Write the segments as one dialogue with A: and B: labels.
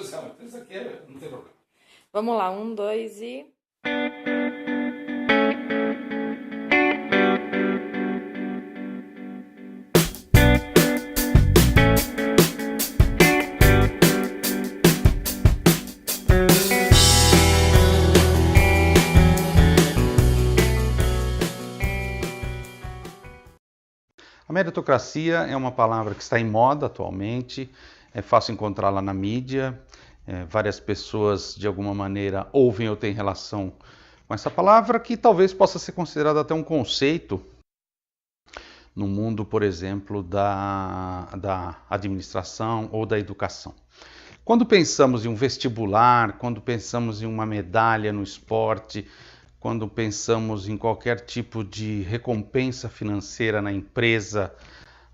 A: Isso aqui não tem problema.
B: Vamos lá, 1, 2 e.
A: A meritocracia é uma palavra que está em moda atualmente, é fácil encontrá-la na mídia, várias pessoas de alguma maneira ouvem ou têm relação com essa palavra, que talvez possa ser considerada até um conceito no mundo, por exemplo, da administração ou da educação. Quando pensamos em um vestibular, quando pensamos em uma medalha no esporte, quando pensamos em qualquer tipo de recompensa financeira na empresa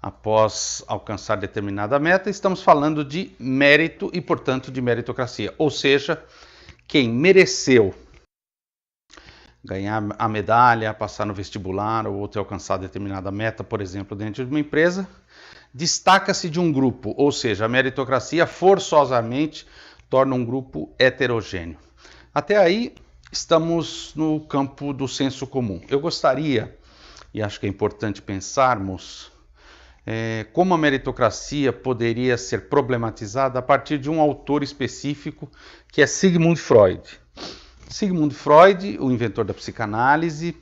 A: após alcançar determinada meta, estamos falando de mérito e, portanto, de meritocracia. Ou seja, quem mereceu ganhar a medalha, passar no vestibular ou ter alcançado determinada meta, por exemplo, dentro de uma empresa, destaca-se de um grupo, ou seja, a meritocracia forçosamente torna um grupo heterogêneo. Até aí, estamos no campo do senso comum. Eu gostaria, e acho que é importante pensarmos, como a meritocracia poderia ser problematizada a partir de um autor específico, que é Sigmund Freud. Sigmund Freud, o inventor da psicanálise,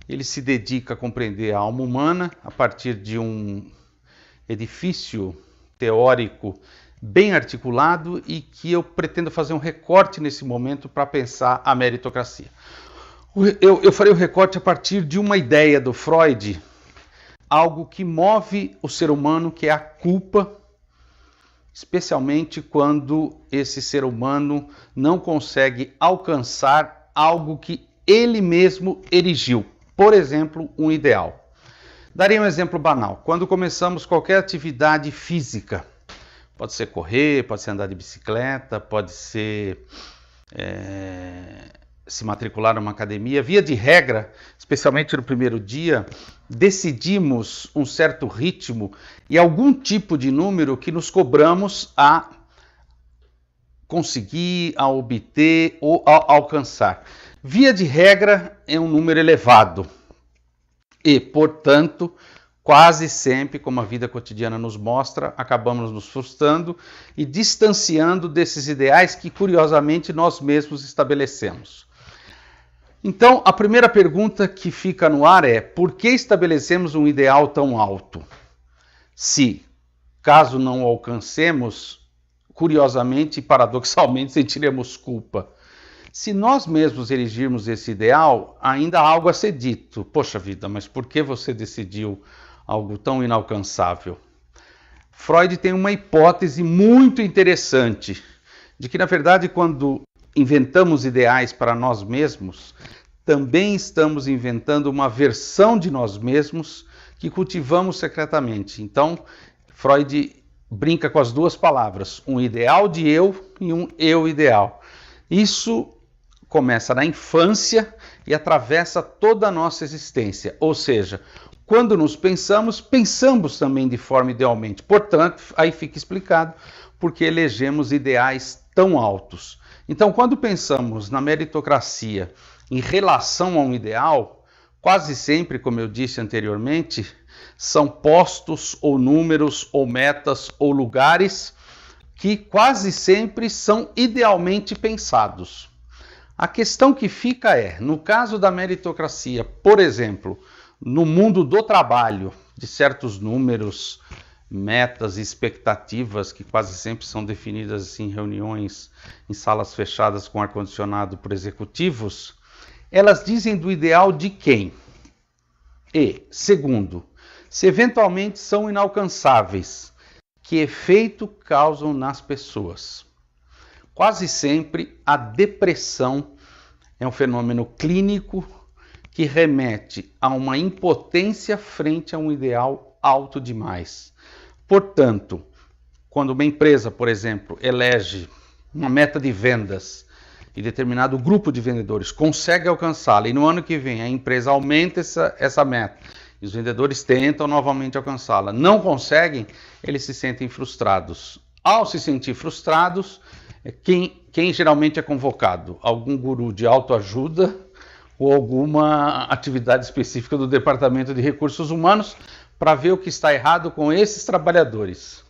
A: ele se dedica a compreender a alma humana a partir de um edifício teórico bem articulado e que eu pretendo fazer um recorte nesse momento para pensar a meritocracia. Eu farei o recorte a partir de uma ideia do Freud, algo que move o ser humano, que é a culpa, especialmente quando esse ser humano não consegue alcançar algo que ele mesmo erigiu, por exemplo, um ideal. Darei um exemplo banal. Quando começamos qualquer atividade física, pode ser correr, pode ser andar de bicicleta, pode ser se matricular numa academia. Via de regra, especialmente no primeiro dia, decidimos um certo ritmo e algum tipo de número que nos cobramos a conseguir, a obter ou a alcançar. Via de regra, é um número elevado e, portanto, quase sempre, como a vida cotidiana nos mostra, acabamos nos frustrando e distanciando desses ideais que, curiosamente, nós mesmos estabelecemos. Então, a primeira pergunta que fica no ar é: por que estabelecemos um ideal tão alto? Se, caso não o alcancemos, curiosamente e paradoxalmente sentiremos culpa. Se nós mesmos erigirmos esse ideal, ainda há algo a ser dito. Poxa vida, mas por que você decidiu algo tão inalcançável? Freud tem uma hipótese muito interessante de que, na verdade, quando inventamos ideais para nós mesmos, também estamos inventando uma versão de nós mesmos que cultivamos secretamente. Então, Freud brinca com as duas palavras, um ideal de eu e um eu ideal. Isso começa na infância e atravessa toda a nossa existência, ou seja, quando nos pensamos, pensamos também de forma idealmente. Portanto, aí fica explicado porque elegemos ideais tão altos. Então, quando pensamos na meritocracia em relação a um ideal, quase sempre, como eu disse anteriormente, são postos ou números ou metas ou lugares que quase sempre são idealmente pensados. A questão que fica é, no caso da meritocracia, por exemplo, no mundo do trabalho, de certos números, metas e expectativas que quase sempre são definidas em reuniões em salas fechadas com ar-condicionado por executivos, elas dizem do ideal de quem? E, segundo, se eventualmente são inalcançáveis, que efeito causam nas pessoas? Quase sempre a depressão é um fenômeno clínico que remete a uma impotência frente a um ideal alto demais. Portanto, quando uma empresa, por exemplo, elege uma meta de vendas e determinado grupo de vendedores consegue alcançá-la e no ano que vem a empresa aumenta essa meta e os vendedores tentam novamente alcançá-la, não conseguem, eles se sentem frustrados. Ao se sentir frustrados, Quem geralmente é convocado? Algum guru de autoajuda ou alguma atividade específica do Departamento de Recursos Humanos para ver o que está errado com esses trabalhadores.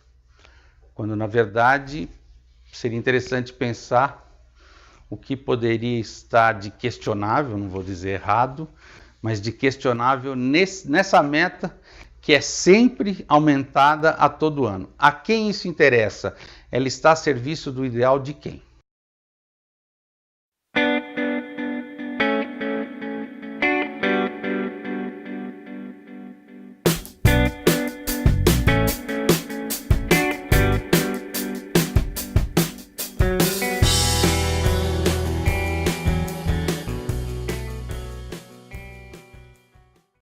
A: Quando, na verdade, seria interessante pensar o que poderia estar de questionável, não vou dizer errado, mas de questionável nessa meta que é sempre aumentada a todo ano. A quem isso interessa? Ela está a serviço do ideal de quem?